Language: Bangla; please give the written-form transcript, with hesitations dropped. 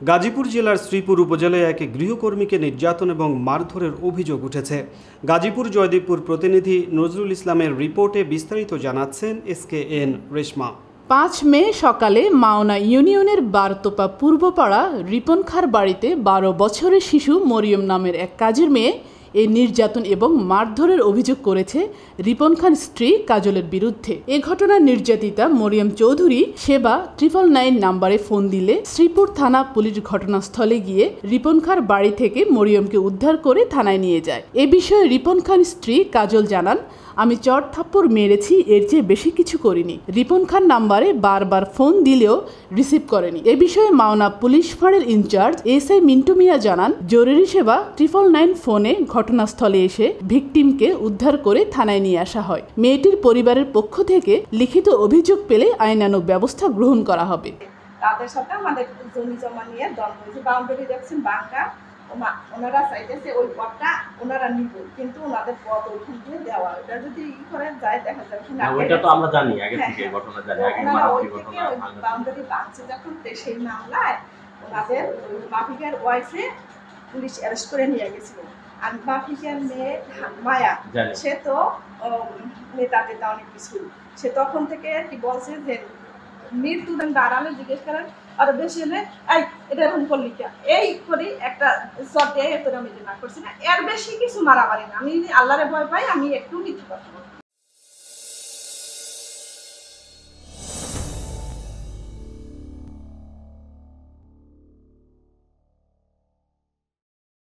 গাজীপুর জেলার শ্রীপুর উপজেলায় এক গৃহকর্মীকে নির্যাতন এবং মারধরের অভিযোগ উঠেছে। গাজীপুর জয়দেবপুর প্রতিনিধি নজরুল ইসলামের রিপোর্টে বিস্তারিত জানাচ্ছেন SKN রেশমা। ৫ মে সকালে মাওনা ইউনিয়নের বারতোপা পূর্বপাড়া রিপন খাঁর বাড়িতে ১২ বছরের শিশু মরিয়ম নামের এক কাজের মেয়ে এই নির্যাতন এবং মারধরের অভিযোগ করেছে রিপন খান স্ত্রী কাজলের বিরুদ্ধে। এ ঘটনার নির্যাতিতা মরিয়ম চৌধুরী সেবা 999 নাম্বারে ফোন দিলে শ্রীপুর থানা পুলিশ ঘটনাস্থলে গিয়ে রিপন খাঁর বাড়ি থেকে মরিয়মকে উদ্ধার করে থানায় নিয়ে যায়। এ বিষয়ে রিপন খান স্ত্রী কাজল জানান, আমি চট থাপ্পড় মেরেছি, এর চেয়ে বেশি কিছু করিনি। রিপন খান নাম্বারে বারবার ফোন দিলেও রিসিভ করেনি। এ বিষয়ে মাওনা পুলিশ ফাঁড়ির ইনচার্জ SI মিন্টু মিয়া জানান, জরুরি সেবা 999 ফোনে ঘটনাস্থলে এসে ভিকটিমকে উদ্ধার করে থানায় নিয়ে আসা হয়। মেয়েটির পরিবারের পক্ষ থেকে লিখিত অভিযোগ পেলে আইনানুগ ব্যবস্থা গ্রহণ করা হবে। তাদের সাথে আমাদের জমি জমা নিয়ে দ্বন্দ্ব হয়েছে। বাউন্ডারি দেখছেন বাঙ্কা, ওনারা চাইতেছে ওই পথটা ওনারা নিব, কিন্তু ওনাদের পথ ওইখান দিয়ে দেওয়া, ওটা যদি করে যায় দেখা যাবে না। ওইটা তো আমরা জানি আগে থেকে ঘটনা জানি, আগে মারামারি ঘটনা বাউন্ডারি বাঁধছে যখন সেই মামলায় ওনাদের মাফিকের ওয়াইফে পুলিশ অ্যারেস্ট করে নিয়ে গেছিল। আর মাফিকের মেয়ে মায়া, সে তো নেতা টেতা অনেক কিছু, সে তখন থেকে কি বলছে যে মৃত্যুদণ্ড দাঁড়ালে জিজ্ঞেস করেন আর বেশি হলে এই এটা এরকম করলি কে, এই করি একটা সব দিয়ে আমি না করছি না, এর বেশি কিছু মারামারি না। আমি আল্লাহরে ভয় পাই, আমি একটু মিথ্যে কথা বলবো।